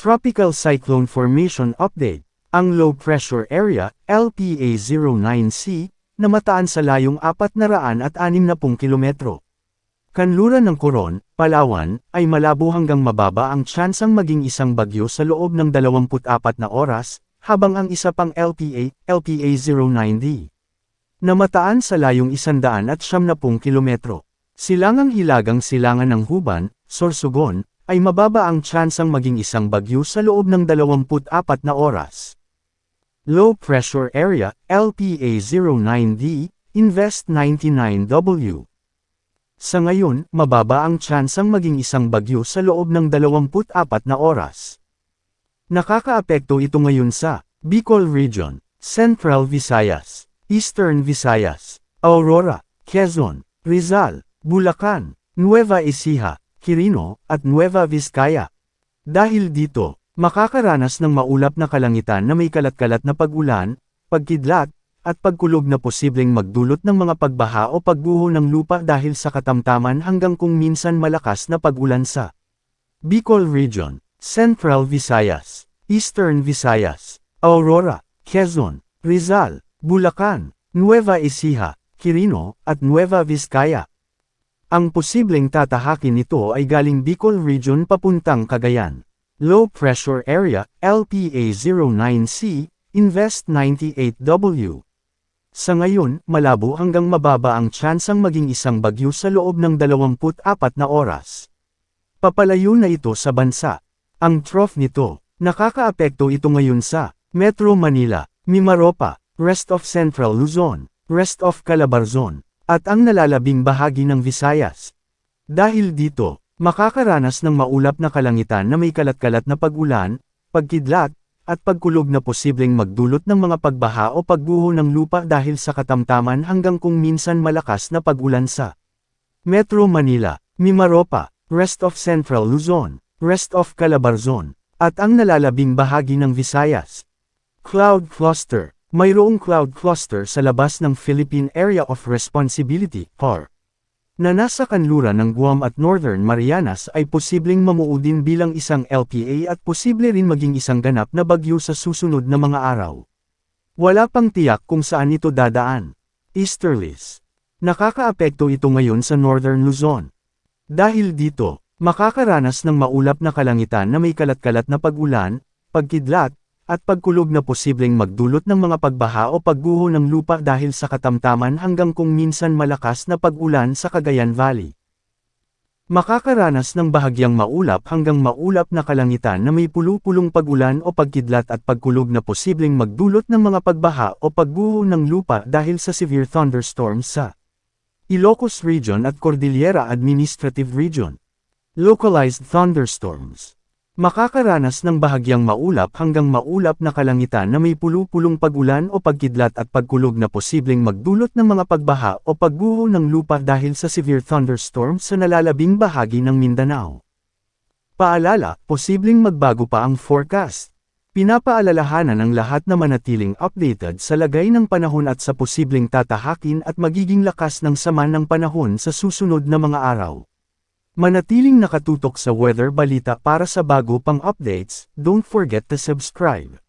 Tropical Cyclone Formation Update. Ang low pressure area, LPA-09C, na mataan sa layong 460 kilometro. Kanluran ng Coron, Palawan, ay malabo hanggang mababa ang tsansang maging isang bagyo sa loob ng 24 na oras, habang ang isa pang LPA-09D, na mataan sa layong 170 kilometro. Silangang Hilagang Silangan ng Huban, Sorsogon, ay mababa ang tsansang maging isang bagyo sa loob ng 24 na oras. Low Pressure Area, LPA-09D, Invest 99W. Sa ngayon, mababa ang tsansang maging isang bagyo sa loob ng 24 na oras. Nakakaapekto ito ngayon sa Bicol Region, Central Visayas, Eastern Visayas, Aurora, Quezon, Rizal, Bulacan, Nueva Ecija, Quirino, at Nueva Vizcaya. Dahil dito, makakaranas ng maulap na kalangitan na may kalat-kalat na pag-ulan, pagkidlat, at pagkulog na posibleng magdulot ng mga pagbaha o pagguho ng lupa dahil sa katamtaman hanggang kung minsan malakas na pag-ulan sa Bicol Region, Central Visayas, Eastern Visayas, Aurora, Quezon, Rizal, Bulacan, Nueva Ecija, Quirino, at Nueva Vizcaya. Ang posibleng tatahakin nito ay galing Bicol Region papuntang Cagayan. Low Pressure Area, LPA-09C, Invest 98W. Sa ngayon, malabo hanggang mababa ang tsansang maging isang bagyo sa loob ng 24 na oras. Papalayo na ito sa bansa. Ang trough nito, nakakaapekto ito ngayon sa Metro Manila, Mimaropa, rest of Central Luzon, rest of Calabarzon, at ang nalalabing bahagi ng Visayas. Dahil dito, makakaranas ng maulap na kalangitan na may kalat-kalat na pag-ulan, pagkidlat, at pagkulog na posibleng magdulot ng mga pagbaha o pagguho ng lupa dahil sa katamtaman hanggang kung minsan malakas na pag-ulan sa Metro Manila, Mimaropa, rest of Central Luzon, rest of Calabarzon, at ang nalalabing bahagi ng Visayas. Cloud Cluster. Mayroong cloud cluster sa labas ng Philippine Area of Responsibility, PAR, na nasa kanluran ng Guam at Northern Marianas ay posibleng mamuudin bilang isang LPA at posible rin maging isang ganap na bagyo sa susunod na mga araw. Wala pang tiyak kung saan ito dadaan. Easterlies. Nakakaapekto ito ngayon sa Northern Luzon. Dahil dito, makakaranas ng maulap na kalangitan na may kalat-kalat na pag-ulan, pagkidlat, at pagkulog na posibleng magdulot ng mga pagbaha o pagguho ng lupa dahil sa katamtaman hanggang kung minsan malakas na pag-ulan sa Cagayan Valley. Makakaranas ng bahagyang maulap hanggang maulap na kalangitan na may pulu-pulong pag-ulan o pagkidlat at pagkulog na posibleng magdulot ng mga pagbaha o pagguho ng lupa dahil sa severe thunderstorms sa Ilocos Region at Cordillera Administrative Region. Localized thunderstorms. Makakaranas ng bahagyang maulap hanggang maulap na kalangitan na may pulu-pulong pag-ulan o pagkidlat at pagkulog na posibleng magdulot ng mga pagbaha o pagguho ng lupa dahil sa severe thunderstorms sa nalalabing bahagi ng Mindanao. Paalala, posibleng magbago pa ang forecast. Pinapaalalahanan ang lahat na manatiling updated sa lagay ng panahon at sa posibleng tatahakin at magiging lakas ng sama ng panahon sa susunod na mga araw. Manatiling nakatutok sa Weather Balita para sa bago pang updates, don't forget to subscribe.